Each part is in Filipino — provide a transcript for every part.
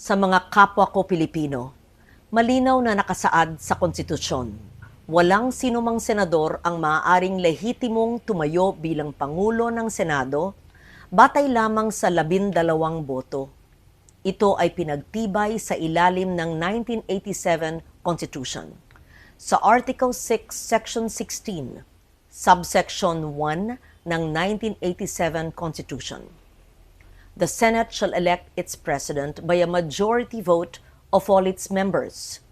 Sa mga kapwa ko Pilipino, malinaw na nakasaad sa konstitusyon. Walang sinumang senador ang maaaring lehitimong tumayo bilang Pangulo ng Senado batay lamang sa 12 boto. Ito ay pinagtibay sa ilalim ng 1987 Constitution. Sa Article 6, Section 16, Subsection 1 ng 1987 Constitution. The Senate shall elect its president by a majority vote of all its members.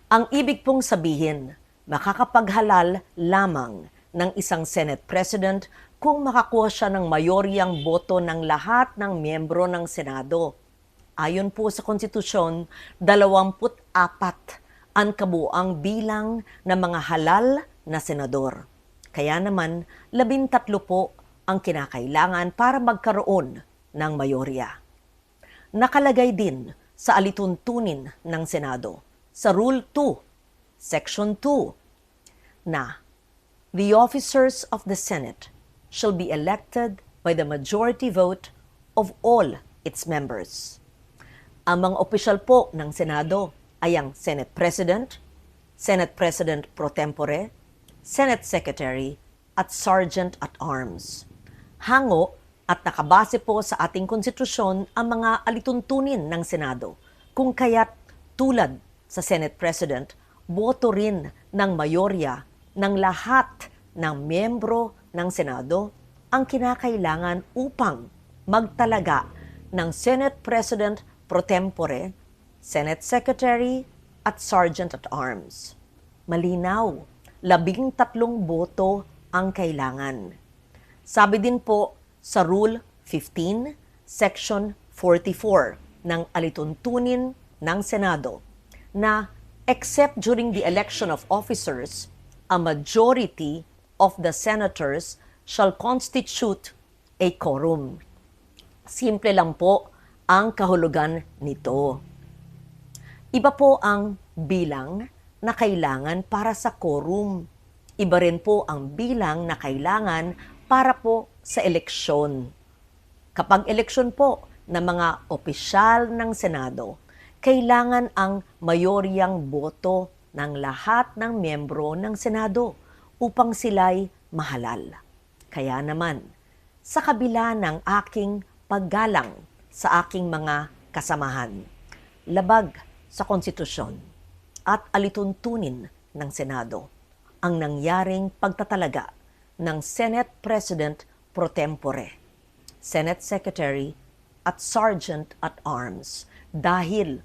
Ang ibig pong sabihin, makakapaghalal lamang ng isang Senate President kung makakuha siya ng mayoryang boto ng lahat ng miyembro ng Senado. Ayon po sa konstitusyon, 24 ang kabuuang bilang ng mga halal na senador. Kaya naman, 13 po ang kinakailangan para magkaroon ng mayorya. Nakalagay din sa alituntunin ng Senado, sa Rule 2, Section 2, na the officers of the Senate shall be elected by the majority vote of all its members. Ang mga opisyal po ng Senado ay ang Senate President, Senate President pro tempore, Senate Secretary, at Sergeant at Arms. Hango at nakabase po sa ating konstitusyon ang mga alituntunin ng Senado, kung kaya't tulad sa Senate President, boto rin ng mayorya ng lahat ng miyembro ng Senado ang kinakailangan upang magtalaga ng Senate President pro tempore, Senate Secretary, at Sergeant at Arms. Malinaw, 13 boto ang kailangan. Sabi din po sa Rule 15, Section 44 ng alituntunin ng Senado na except during the election of officers, a majority of the senators shall constitute a quorum. Simple lang po ang kahulugan nito. Iba po ang bilang na kailangan para sa quorum. Iba rin po ang bilang na kailangan para po sa eleksyon. Kapag eleksyon po ng mga opisyal ng Senado, kailangan ang mayoryang boto ng lahat ng miyembro ng Senado upang sila'y mahalal. Kaya naman, sa kabila ng aking paggalang sa aking mga kasamahan, labag sa konstitusyon at alituntunin ng Senado ang nangyaring pagtatalaga ng Senate President pro tempore, Senate Secretary, at Sergeant at Arms dahil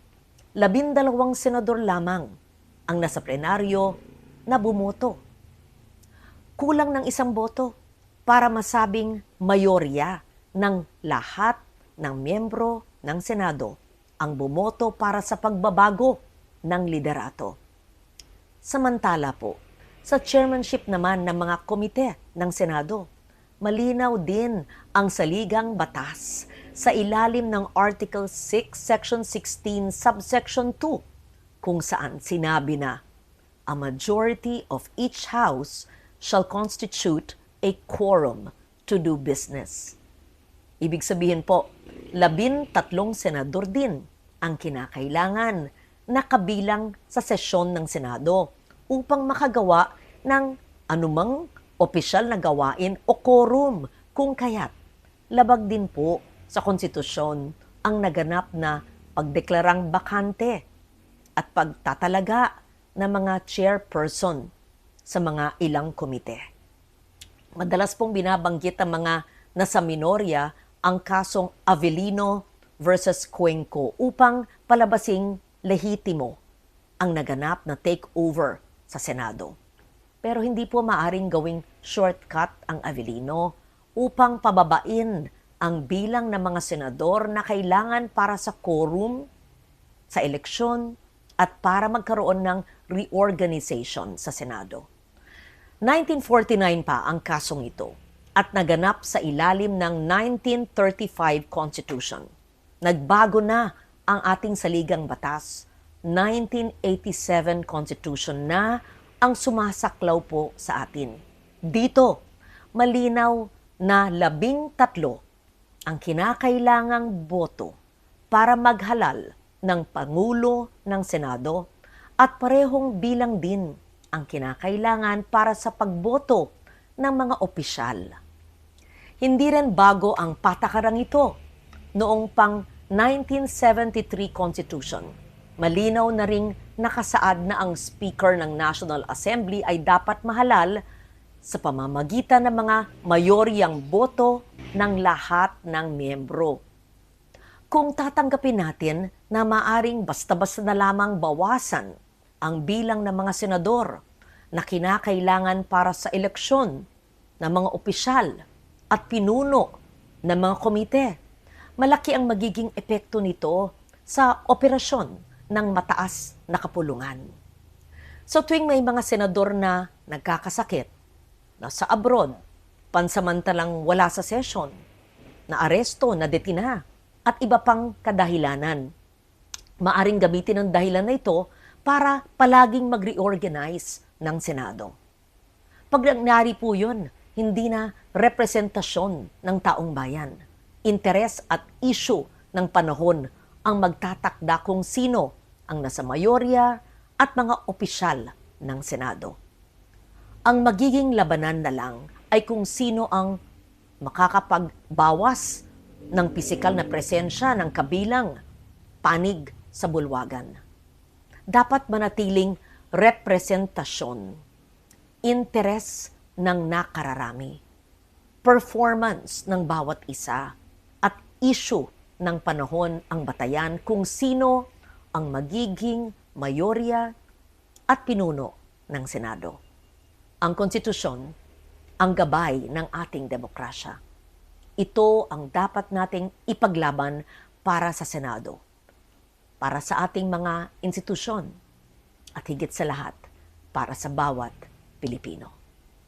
12 senador lamang ang nasa plenaryo na bumoto. Kulang ng 1 boto para masabing mayorya ng lahat ng miyembro ng Senado ang bumoto para sa pagbabago ng liderato. Samantala po, sa chairmanship naman ng mga komite ng Senado, malinaw din ang saligang batas sa ilalim ng Article 6, Section 16, Subsection 2, kung saan sinabi na, a majority of each house shall constitute a quorum to do business. Ibig sabihin po, 13 senador din ang kinakailangan na kabilang sa sesyon ng Senado upang makagawa ng anumang opisyal na gawain o quorum, kung kaya't labag din po sa konstitusyon ang naganap na pagdeklarang bakante at pagtatalaga ng mga chairperson sa mga ilang komite. Madalas pong binabanggit ang mga nasa minorya ang kasong Avellino versus Cuenco upang palabasing lehitimo ang naganap na takeover sa Senado. Pero hindi po maaring gawing shortcut ang Avellino upang pababain ang bilang ng mga senador na kailangan para sa quorum, sa eleksyon, at para magkaroon ng reorganization sa Senado. 1949 pa ang kasong ito at naganap sa ilalim ng 1935 Constitution. Nagbago na ang ating saligang batas, 1987 Constitution na ang sumasaklaw po sa atin. Dito, malinaw na 13 ang kinakailangang boto para maghalal ng Pangulo ng Senado at parehong bilang din ang kinakailangan para sa pagboto ng mga opisyal. Hindi rin bago ang patakarang ito noong pang 1973 Constitution. Malinaw na ring nakasaad na ang Speaker ng National Assembly ay dapat mahalal sa pamamagitan ng mga mayoryang boto ng lahat ng miyembro. Kung tatanggapin natin na maaring basta-basta na lamang bawasan ang bilang ng mga senador na kinakailangan para sa eleksyon ng mga opisyal at pinuno ng mga komite, malaki ang magiging epekto nito sa operasyon ng mataas na kapulungan. So tuwing may mga senador na nagkakasakit, nasa abroad, pansamantalang wala sa session, na aresto, na detina, at iba pang kadahilanan, maaring gamitin ang dahilan na ito para palaging mag-reorganize ng Senado. Pag nangyari po yun, hindi na representasyon ng taong bayan. Interes at issue ng panahon ang magtatakda kung sino ang nasa mayorya at mga opisyal ng Senado. Ang magiging labanan na lang ay kung sino ang makakapagbawas ng pisikal na presensya ng kabilang panig sa bulwagan. Dapat manatiling representasyon, interes ng nakararami, performance ng bawat isa, at issue ng panahon ang batayan kung sino ang magiging mayorya at pinuno ng Senado. Ang konstitusyon, ang gabay ng ating demokrasya. Ito ang dapat nating ipaglaban para sa Senado, para sa ating mga institusyon, at higit sa lahat, para sa bawat Pilipino.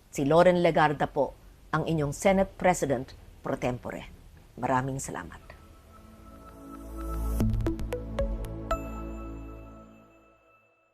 Si Loren Legarda po, ang inyong Senate President pro tempore. Maraming salamat.